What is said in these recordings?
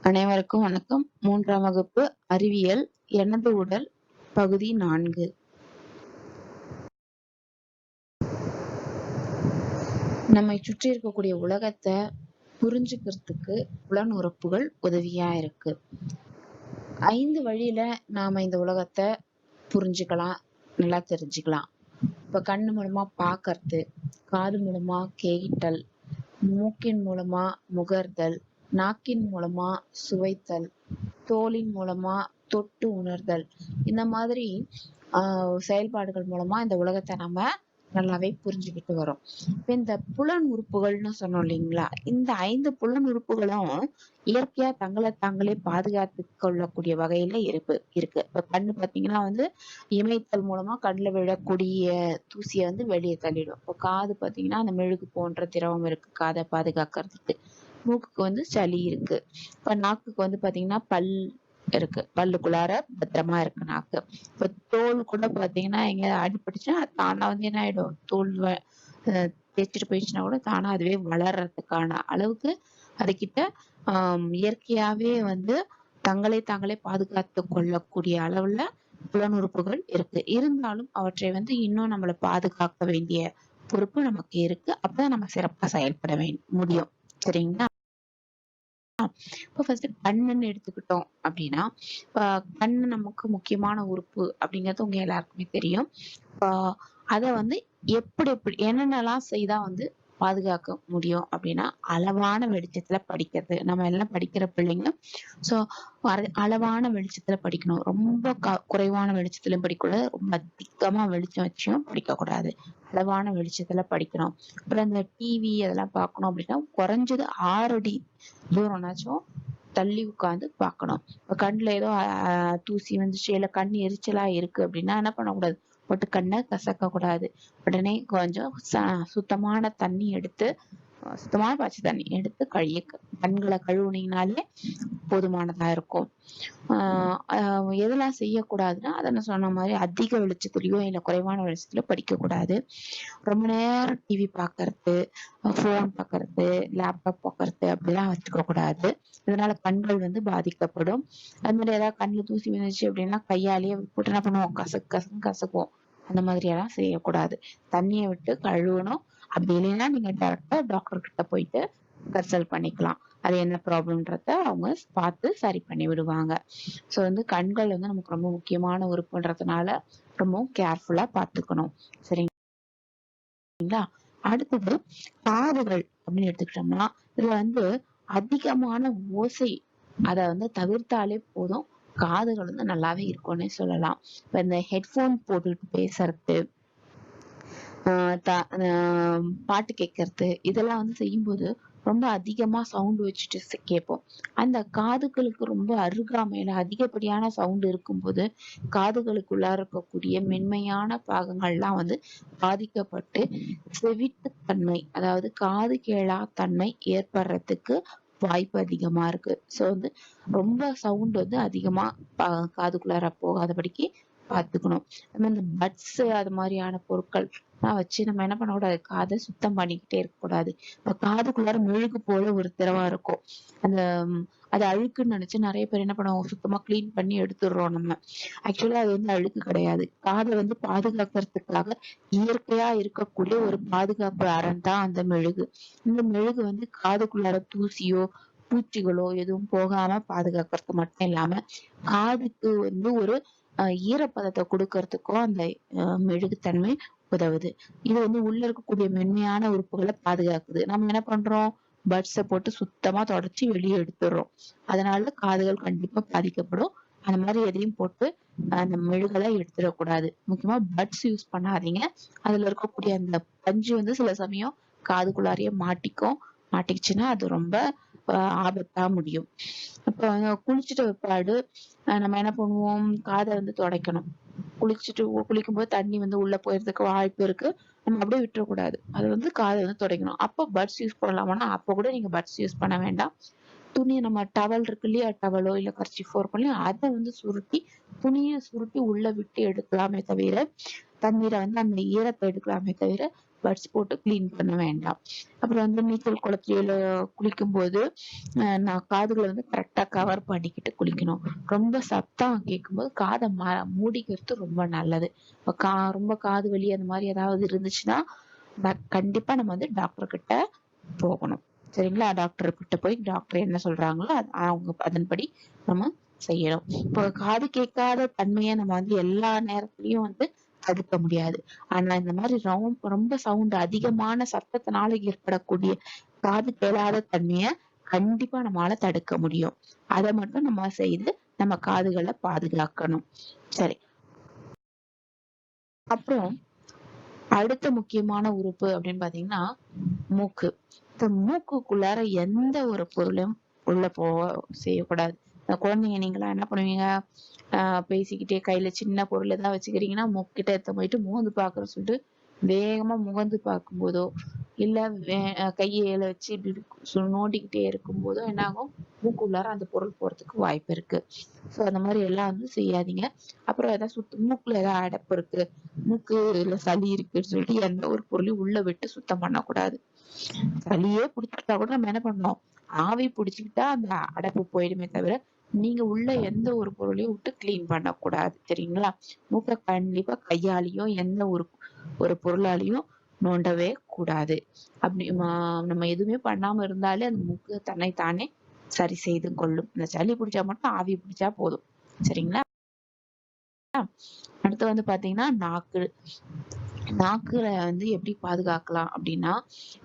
அனைவருக்கும் வணக்கம். 3ஆம் வகுப்பு அறிவியல் எனது உடல் பகுதி 4. நம்மை சுற்றி இருக்கக்கூடிய உலகத்தை புரிஞ்சுக்கிறதுக்கு புலனுறுப்புகள் உதவியா இருக்கு. 5 வழியில நாம இந்த உலகத்தை புரிஞ்சுக்கலாம், நல்லா தெரிஞ்சுக்கலாம். இப்ப கண்ணு மூலமா பார்க்கறது, காது மூலமா கேட்டல், மூக்கின் மூலமா முகர்தல், நாக்கின் மூலமா சுவைத்தல், தோலின் மூலமா தொட்டு உணர்தல், இந்த மாதிரி செயல்பாடுகள் மூலமா இந்த உலகத்தை நம்ம நல்லாவே புரிஞ்சுக்கிட்டு வரோம். இப்ப இந்த புலன் உறுப்புகள்னு சொன்னோம் இல்லைங்களா, இந்த 5 புலன் உறுப்புகளும் இயற்கையா தங்களை தாங்களே பாதுகாத்து கொள்ளக்கூடிய வகையில இருக்கு. இப்ப கண்ணு பாத்தீங்கன்னா இமைத்தல் மூலமா கண்ணுல விழக்கூடிய தூசியை வெளியே தள்ளிடும். இப்போ காது பாத்தீங்கன்னா அந்த மெழுகு போன்ற திரவம் இருக்கு காதை பாதுகாக்கிறதுக்கு. மூக்குக்கு சளி இருக்கு. இப்ப நாக்குக்கு பாத்தீங்கன்னா பல் இருக்கு, பல்லுக்குள்ளார பத்திரமா இருக்கு நாக்கு. இப்ப தோல் கூட பாத்தீங்கன்னா எங்க அடிபட்டுச்சுன்னா தானா என்ன ஆயிடும், தோல் தேய்ச்சிட்டு போயிடுச்சுன்னா கூட தானா அதுவே வளர்றதுக்கான அளவுக்கு அதுகிட்ட இயற்கையாவே தங்களை தாங்களே பாதுகாத்து கொள்ளக்கூடிய அளவுல புலனுறுப்புகள் இருக்கு. இருந்தாலும் அவற்றை இன்னும் நம்மளை பாதுகாக்க வேண்டிய பொறுப்பு நமக்கு இருக்கு. அப்பதான் நம்ம சிறப்பா செயல்பட முடியும். சரிங்களா? இப்போ ஃபர்ஸ்ட் கண்ணுன்னு எடுத்துக்கிட்டோம் அப்படின்னா, கண்ணு நமக்கு முக்கியமான உறுப்பு அப்படிங்கிறது உங்க எல்லாருக்குமே தெரியும். அதை எப்படி என்னென்னலாம் செய்தா பாதுகாக்க முடியும் அப்படின்னா, அளவான வெளிச்சத்துல படிக்கிறது. நம்ம எல்லாம் படிக்கிற பிள்ளைங்க. சோ அளவான வெளிச்சத்துல படிக்கணும். ரொம்ப குறைவான வெளிச்சத்துலயும் படிக்கக்கூடாது, ரொம்ப அதிகமா வெளிச்சம் வச்சும் படிக்கக்கூடாது. அளவான வெளிச்சத்துல படிக்கணும். அப்புறம் இந்த டிவி அதெல்லாம் பார்க்கணும் அப்படின்னா குறைஞ்சது 6 அடி தூரம்னாச்சும் தள்ளி உட்கார்ந்து பார்க்கணும். இப்ப கண்ணுல ஏதோ தூசி வந்துச்சு, இல்ல கண் எரிச்சலா இருக்கு அப்படின்னா என்ன பண்ணக்கூடாது, போட்டு கண்ணை கசக்க கூடாது. உடனே கொஞ்சம் சுத்தமான தண்ணி எடுத்து, சுத்தமான பச்சை தண்ணி எடுத்து கண்களை கழுவுனீங்கனாலே போதுமானதா இருக்கும். எதெல்லாம் செய்யக்கூடாதுன்னா, அதை நான் சொன்ன மாதிரி அதிக வெளிச்சத்துலயோ இல்ல குறைவான வெளிச்சத்துலயோ படிக்க கூடாது. ரொம்ப நேரம் டிவி பாக்குறது, போன் பாக்குறது, லேப்டாப் பாக்குறது அப்படிலாம் வச்சுக்க கூடாது. இதனால கண்கள் பாதிக்கப்படும். அது மாதிரி ஏதாவது கண்ணுல தூசி விழுந்துச்சு அப்படின்னா கையாலேயே போட்டு என்ன பண்ணுவோம், கசக்குவோம். அந்த மாதிரி எல்லாம் செய்யக்கூடாது. தண்ணியை விட்டு கழுவணும். அப்படி இல்லைன்னா நீங்க டைரக்டா டாக்டர் கிட்ட போயிட்டு கன்சல்ட் பண்ணிக்கலாம். அது என்ன ப்ராப்ளம்ன்றத அவங்க பார்த்து சரி பண்ணி விடுவாங்க. சோ கண்கள் நமக்கு ரொம்ப முக்கியமான உறுப்புன்றதுனால ரொம்பவும் கேர்ஃபுல்லா பார்த்துக்கணும். சரிங்களா? அடுத்தது காதுகள் அப்படின்னு எடுத்துக்கிட்டோம்னா, இதுல அதிகமான ஓசை அத தவிர்த்தாலே போதும். காதுகள் நல்லாவே இருக்கும்னே சொல்லலாம். இப்ப இந்த ஹெட்போன் போட்டுட்டு பேசுறது, பாட்டு கேட்கறது, இதெல்லாம் செய்யும்போது ரொம்ப அதிகமா சவுண்ட் வச்சுட்டு கேட்போம். அந்த காதுகளுக்கு ரொம்ப அருகாமையில அதிகப்படியான சவுண்ட் இருக்கும்போது காதுகளுக்குள்ளார இருக்கக்கூடிய மென்மையான பாகங்கள்லாம் பாதிக்கப்பட்டு செவிட்டுத்தன்மை, அதாவது காது கேளா தன்மை ஏற்படுறதுக்கு வாய்ப்பு அதிகமா இருக்கு. சோ ரொம்ப சவுண்ட் அதிகமா காதுக்குள்ளார போகாதபடிக்கு பாத்துக்கணும். இந்த பட்ஸ் அது மாதிரியான பொருட்கள் வச்சு நம்ம என்ன பண்ணக்கூடாது, காதை சுத்தம் பண்ணிக்கிட்டே இருக்கக்கூடாது. இப்ப காதுக்குள்ளார மெழுகு போல ஒரு திரவம் இருக்கும். அந்த அது அழுக்குன்னு நினைச்சு நிறைய பேர் என்ன பண்ணுவாங்க, சுத்தமா கிளீன் பண்ணி எடுத்துடுறோம் நம்ம. ஆக்சுவலா அது அழுக்கு கிடையாது. காதை பாதுகாக்கிறதுக்காக இயற்கையா இருக்கக்கூடிய ஒரு பாதுகாப்பு அரண் தான் அந்த மெழுகு. இந்த மெழுகு காதுக்குள்ளார தூசியோ பூச்சிகளோ எதுவும் போகாம பாதுகாக்கிறது மட்டும் இல்லாம காதுக்கு ஒரு ஈரப்பதத்தை கொடுக்கறதுக்கும் அந்த மெழுகுத்தன்மை உதவுது. இது உள்ள இருக்கக்கூடிய மென்மையான உறுப்புகளை பாதுகாக்குது. நம்ம என்ன பண்றோம், பட்ஸை போட்டு சுத்தமா தொடச்சு வெளியே எடுத்துடுறோம். அதனால காதுகள் கண்டிப்பா பாதிக்கப்படும். அந்த மாதிரி எதையும் போட்டு அந்த மெழுகெல்லாம் எடுத்துடக்கூடாது. முக்கியமா பட்ஸ் யூஸ் பண்ணாதீங்க. அதுல இருக்கக்கூடிய அந்த பஞ்சு சில சமயம் காதுக்குள்ளாரையே மாட்டிக்கிச்சுன்னா அது ரொம்ப ஆபத்தா முடியும். அப்ப குளிச்சுட்டு பிற்பாடு நம்ம என்ன பண்ணுவோம், காதை துடைக்கணும். குளிக்கும் போது தண்ணி உள்ள போயிறதுக்கு வாய்ப்பு இருக்கு. நம்ம அப்படியே விட்டுறக்கூடாது. அது காதை துடைக்கணும். அப்ப பட்ஸ் யூஸ் பண்ணலாமான்னா அப்ப கூட நீங்க பட்ஸ் யூஸ் பண்ண வேண்டாம். துணியை நம்ம டவல் இருக்கு இல்லையா, டவலோ இல்ல கர்ச்சீஃபோ இருக்கும் இல்லையா, அதை சுருட்டி துணியை சுருட்டி உள்ள விட்டு எடுக்கலாமே தவிர, தண்ணீரை அந்த ஈரத்தை எடுக்கலாமே தவிர பட்ஸ் போட்டு கிளீன் பண்ண வேண்டாம். அப்புறம் வந்து நீச்சல் குளத்தில குளிக்கும் போது நான் காதுகளை வந்து கரெக்டா கவர் பண்ணிக்கிட்டு குளிக்கணும். ரொம்ப சத்தம் கேட்கும்போது காதை மூடிக்கிறது ரொம்ப நல்லது. இப்ப ரொம்ப காது வலி அந்த மாதிரி ஏதாவது இருந்துச்சுன்னா கண்டிப்பா நம்ம வந்து டாக்டர் கிட்ட போகணும். சரிங்களா? டாக்டர் கிட்ட போய் டாக்டர் என்ன சொல்றாங்களோ அவங்க அதன்படி நம்ம செய்யணும். இப்போ காது கேட்காத தன்மையை நம்ம வந்து எல்லா நேரத்துலயும் வந்து தடுக்க முடியாது. ஆனா இந்த மாதிரி ரொம்ப சவுண்ட் அதிகமான சத்தத்தினால ஏற்படக்கூடிய காது கேளாத தன்மையை கண்டிப்பா நம்மளால தடுக்க முடியும். அதை மட்டும் நம்ம செய்து நம்ம காதுகளை பாதுகாக்கணும். சரி. அப்புறம் அடுத்த முக்கியமான உறுப்பு அப்படின்னு பாத்தீங்கன்னா மூக்கு. இந்த மூக்குக்குள்ளார எந்த ஒரு பொருளும் உள்ள செய்யக்கூடாது. இந்த குழந்தைங்க நீங்களாம் என்ன பண்ணுவீங்க? பேசிக்கிட்டே கையில சின்ன பொருள் ஏதாவது வச்சுக்கிறீங்கன்னா மூக்கிட்ட எடுத்து போயிட்டு மோந்து பாக்குறேன்னு சொல்லிட்டு வேகமா முகந்து பார்க்கும்போதோ இல்ல கையில வச்சு இப்படி நோண்டிக்கிட்டே இருக்கும் போதோ என்ன ஆகும்? மூக்குள்ளார அந்த பொருள் போறதுக்கு வாய்ப்பு இருக்கு. சோ அந்த மாதிரி எல்லாம் வந்து செய்யாதீங்க. அப்புறம் ஏதாவது மூக்குல ஏதாவது அடைப்பு இருக்கு, மூக்குல சளி இருக்குன்னு சொல்லிட்டு எந்த ஒரு பொருளையும் உள்ள விட்டு சுத்தம் பண்ணக்கூடாது. சளியே பிடிச்சிக்கிட்டா கூட நம்ம என்ன பண்ணணும்? ஆவி பிடிச்சுக்கிட்டா அந்த அடைப்பு போயிடுமே தவிர நீங்க உள்ள எந்த ஒரு பொருளையும் விட்டு கிளீன் பண்ணக்கூடாது. சரிங்களா? மூக்க கண்டிப்பா கையாலேயோ எந்த ஒரு பொருளாலையும் நோண்டவே கூடாது. அப்படி நம்ம எதுவுமே பண்ணாம இருந்தாலே அந்த மூக்கு தன்னைத்தானே சரி செய்து கொள்ளும். இந்த சளி பிடிச்சா மட்டும் ஆவி பிடிச்சா போதும். சரிங்களா? அடுத்து வந்து பாத்தீங்கன்னா நாக்கு. நாக்குல வந்து எப்படி பாதுகாக்கலாம் அப்படின்னா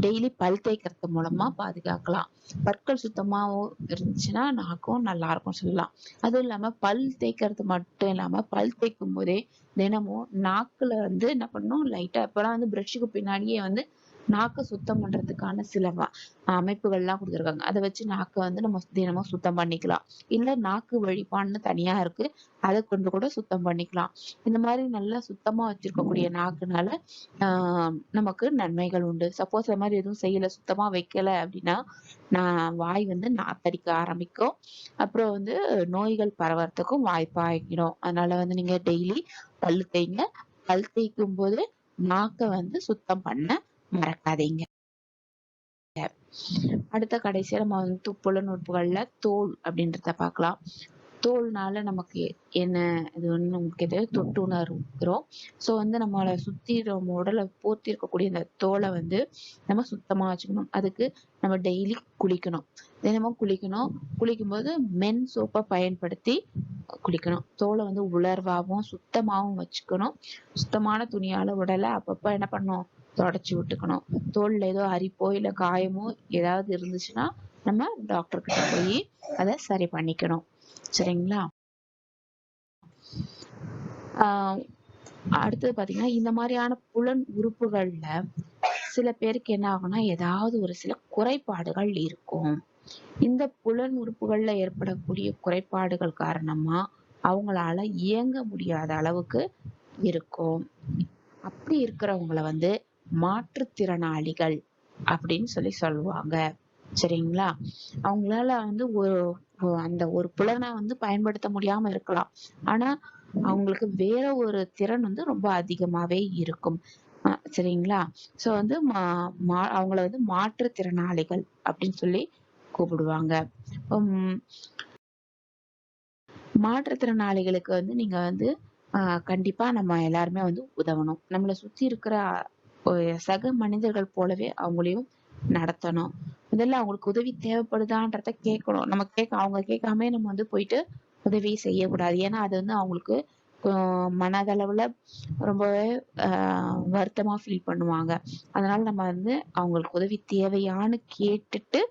டெய்லி பல் தேய்க்கிறது மூலமா பாதுகாக்கலாம். பற்கள் சுத்தமாவும் இருந்துச்சுன்னா நாக்கும் நல்லா இருக்கும் சொல்லலாம். அதுவும் இல்லாம பல் தேய்க்கிறது மட்டும் இல்லாம பல் தேய்க்கும் போதே தினமும் நாக்குல வந்து என்ன பண்ணணும், லைட்டா இப்பெல்லாம் வந்து பிரஷ்ஷுக்கு பின்னாடியே வந்து நாக்க சுத்தம் பண்றதுக்கான சில அமைப்புகள்லாம் கொடுத்துருக்காங்க. அதை வச்சு நாக்கை வந்து நம்ம தினமும் சுத்தம் பண்ணிக்கலாம். இல்ல நாக்கு வழிப்பான்னு தனியா இருக்கு, அதை கொண்டு கூட சுத்தம் பண்ணிக்கலாம். இந்த மாதிரி நல்லா சுத்தமா வச்சிருக்கக்கூடிய நாக்குனால நமக்கு நன்மைகள் உண்டு. சப்போஸ் அந்த மாதிரி எதுவும் செய்யல, சுத்தமா வைக்கல அப்படின்னா வாய் வந்து நாத்தடிக்க ஆரம்பிக்கும். அப்புறம் வந்து நோய்கள் பரவறதுக்கும் வாய்ப்பாகிடும். அதனால வந்து நீங்க டெய்லி பல்லு தேய்ங்க. பல் தேய்க்கும் போது நாக்கை வந்து சுத்தம் பண்ண மறக்காதீங்க. அடுத்த கடைசியா நம்ம வந்து புலனுறுப்புகள்ல தோல் அப்படின்றத பார்க்கலாம். தோல்னால நமக்கு என்ன இது வந்து நமக்கு எது தொட்டு உணர்கிறோம். சோ வந்து நம்மளை சுத்தி நம்ம உடலை போர்த்தி இருக்கக்கூடிய இந்த தோலை வந்து நம்ம சுத்தமா வச்சுக்கணும். அதுக்கு நம்ம டெய்லி குளிக்கணும். தினமும் குளிக்கணும். குளிக்கும்போது மென் சோப்பை பயன்படுத்தி குளிக்கணும். தோலை வந்து உலர்வாகவும் சுத்தமாகவும் வச்சுக்கணும். சுத்தமான துணியால உடலை அப்பப்ப என்ன பண்ணணும்? தொடச்சி விட்டுக்கணும். தோல்ல ஏதோ அரிப்போ இல்ல காயமோ ஏதாவது இருந்துச்சுன்னா நம்ம டாக்டர் கிட்ட போய் அதை சரி பண்ணிக்கணும். சரிங்களா? அடுத்தது பாத்தீங்கன்னா இந்த மாதிரியான புலன் உறுப்புகள்ல சில பேருக்கு என்ன ஆகும்னா ஏதாவது ஒரு சில குறைபாடுகள் இருக்கும். இந்த புலன் உறுப்புகள்ல ஏற்படக்கூடிய குறைபாடுகள் காரணமா அவங்களால இயங்க முடியாத அளவுக்கு இருக்கும். அப்படி இருக்கிறவங்களை வந்து மாற்றுத்திறனாளிகள் அப்படின்னு சொல்லுவாங்க. சரிங்களா? அவங்களால வந்து அந்த ஒரு புலனை வந்து பயன்படுத்த முடியாம இருக்கலாம். ஆனா அவங்களுக்கு வேற ஒரு திறன் வந்து ரொம்ப அதிகமாவே இருக்கும். சரிங்களா? சோ வந்து அவங்கள வந்து மாற்றுத்திறனாளிகள் அப்படின்னு சொல்லி கூப்பிடுவாங்க. மாற்றுத்திறனாளிகளுக்கு வந்து நீங்க வந்து கண்டிப்பா நம்ம எல்லாருமே வந்து உதவணும். நம்மளை சுத்தி இருக்கிற சக மனிதர்கள் போலவே அவங்களையும் நடத்தணும். முதல்ல அவங்களுக்கு உதவி தேவைப்படுதான்றத கேட்கணும். அவங்க கேட்காம நம்ம வந்து போயிட்டு உதவி செய்யக்கூடாது. ஏன்னா அது வந்து அவங்களுக்கு மனதளவுல ரொம்பவே வருத்தமா ஃபீல் பண்ணுவாங்க. அதனால நம்ம வந்து அவங்களுக்கு உதவி தேவையான்னு கேட்டுட்டு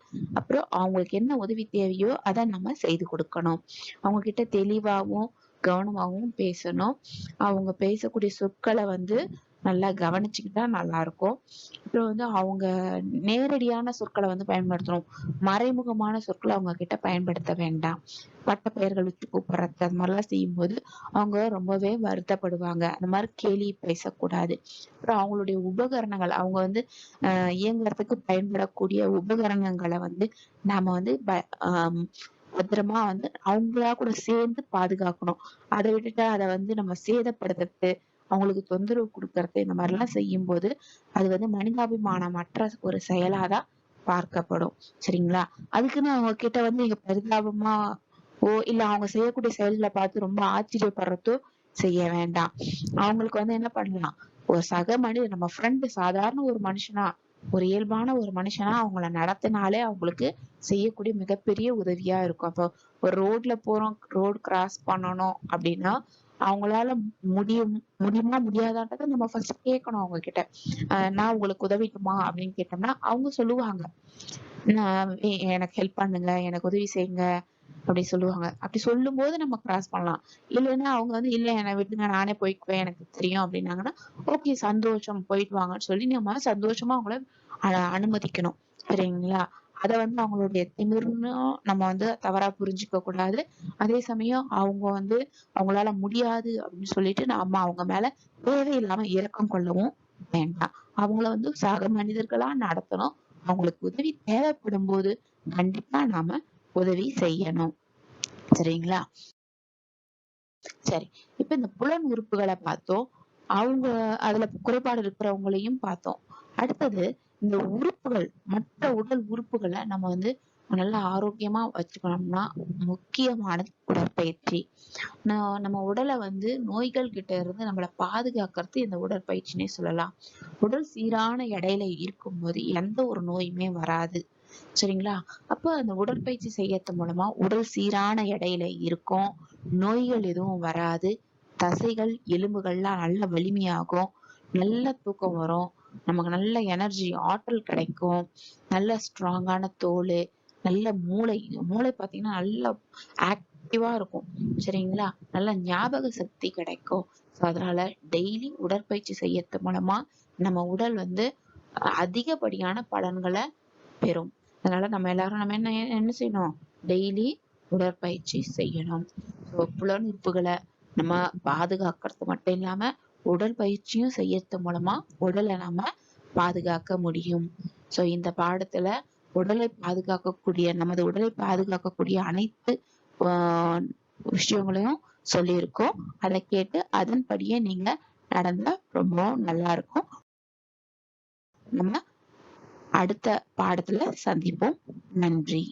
அப்புறம் அவங்களுக்கு என்ன உதவி தேவையோ அதை நம்ம செய்து கொடுக்கணும். அவங்க கிட்ட தெளிவாகவும் கவனமாகவும் பேசணும். அவங்க பேசக்கூடிய சொற்களை வந்து நல்லா கவனிச்சுக்கிட்டா நல்லா இருக்கும். அப்புறம் வந்து அவங்க நேரடியான சொற்களை வந்து பயன்படுத்தணும். மறைமுகமான சொற்களை அவங்க கிட்ட பயன்படுத்த வேண்டாம். பட்ட பெயர்கள் வச்சு கூப்பிடுறது அது மாதிரிலாம் செய்யும்போது அவங்க ரொம்பவே வருத்தப்படுவாங்க. அந்த மாதிரி கேலி பேசக்கூடாது. அப்புறம் அவங்களுடைய உபகரணங்கள் அவங்க வந்து இயங்குறதுக்கு பயன்படக்கூடிய உபகரணங்களை வந்து நாம வந்து பத்திரமா வந்து அவங்களா கூட சேர்ந்து பாதுகாக்கணும். அதை விட்டுட்டு அதை வந்து நம்ம சேதப்படுத்துறது அவங்களுக்கு தொந்தரவு கொடுக்கறது இந்த மாதிரி எல்லாம் செய்யும் போது அது வந்து மனிதாபிமானமற்ற ஒரு செயலாதான் பார்க்கப்படும். சரிங்களா? அதுக்குன்னு அவங்க கிட்ட வந்து நீங்க பரிதாபமா இல்ல அவங்க செய்யக்கூடிய செயல்களை பார்த்து ரொம்ப ஆச்சரியப்படுறதோ செய்ய வேண்டாம். அவங்களுக்கு வந்து என்ன பண்ணலாம், ஒரு சக மனிதர், நம்ம ஃப்ரெண்டு, சாதாரண ஒரு மனுஷனா, ஒரு இயல்பான ஒரு மனுஷனா அவங்கள நடத்தினாலே அவங்களுக்கு செய்யக்கூடிய மிகப்பெரிய உதவியா இருக்கும். அப்போ ஒரு ரோட்ல போறோம், ரோடு கிராஸ் பண்ணணும் அப்படின்னா அவங்களால முடியுமா முடியாதான்றதை நம்ம ஃபர்ஸ்ட் கேட்கணும் அவங்க கிட்ட. நான் உங்களுக்கு உதவிட்டுமா அப்படின்னு கேட்டோம்னா அவங்க சொல்லுவாங்க, எனக்கு ஹெல்ப் பண்ணுங்க, எனக்கு உதவி செய்யுங்க அப்படி சொல்லுவாங்க. அப்படி சொல்லும் போது நம்ம கிராஸ் பண்ணலாம். இல்லைன்னா அவங்க வந்து இல்ல என்னை விட்டுங்க நானே போய்க்குவேன் எனக்கு தெரியும் அப்படின்னாங்கன்னா, ஓகே சந்தோஷம் போயிட்டு வாங்கன்னு சொல்லி நம்ம சந்தோஷமா அவங்கள அனுமதிக்கணும். சரிங்களா? அத வந்து அவங்களுடைய திமிர்ன்னு நம்ம வந்து தவறா புரிஞ்சுக்க கூடாது. அதே சமயம் அவங்க வந்து அவங்களால முடியாது அப்படின்னு சொல்லிட்டு நாம அவங்க மேல தேவையில்லாம இரக்கம் கொள்ளவும் வேண்டாம். அவங்கள வந்து சக மனிதர்களா நடத்தணும். அவங்களுக்கு உதவி தேவைப்படும் போது கண்டிப்பா நாம உதவி செய்யணும். சரிங்களா? சரி. இப்ப இந்த புலன் உறுப்புகளை பார்த்தோம். அவங்க அதுல குறைபாடு இருக்கிறவங்களையும் பார்த்தோம். அடுத்தது இந்த உறுப்புகள், மற்ற உடல் உறுப்புகளை நம்ம வந்து நல்லா ஆரோக்கியமா வச்சுக்கணும்னா முக்கியமானது உடற்பயிற்சி. நம்ம உடலை வந்து நோய்கள் கிட்ட இருந்து நம்மளை பாதுகாக்கிறது இந்த உடற்பயிற்சினே சொல்லலாம். உடல் சீரான எடையில இருக்கும்போது எந்த ஒரு நோயுமே வராது. சரிங்களா? அப்ப அந்த உடற்பயிற்சி செய்யறது மூலமா உடல் சீரான எடையில இருக்கும். நோய்கள் எதுவும் வராது. தசைகள், எலும்புகள்லாம் நல்ல வலிமையாகும். நல்ல தூக்கம் வரும். நமக்கு நல்ல எனர்ஜி, ஆற்றல் கிடைக்கும். நல்ல ஸ்ட்ராங்கான தோலு, நல்ல மூளை. மூளை பார்த்தீங்கன்னா நல்ல ஆக்டிவா இருக்கும். சரிங்களா? நல்ல ஞாபக சக்தி கிடைக்கும். ஸோ அதனால டெய்லி உடற்பயிற்சி செய்யறது மூலமா நம்ம உடல் வந்து அதிகப்படியான பலன்களை பெறும். அதனால நம்ம எல்லாரும் நம்ம என்ன என்ன செய்யணும், டெய்லி உடற்பயிற்சி செய்யணும். ஸோ புலனுறுப்புகளை நம்ம பாதுகாக்கிறது மட்டும் இல்லாம உடற்பயிற்சியும் செய்யறது மூலமா உடலை நம்ம பாதுகாக்க முடியும். ஸோ இந்த பாடத்துல நமது உடலை பாதுகாக்கக்கூடிய அனைத்து விஷயங்களையும் சொல்லியிருக்கோம். அதை கேட்டு அதன்படியே நீங்க நடந்தா ரொம்பவும் நல்லா இருக்கும். நம்ம அடுத்த பாடத்துல சந்திப்போம். நன்றி.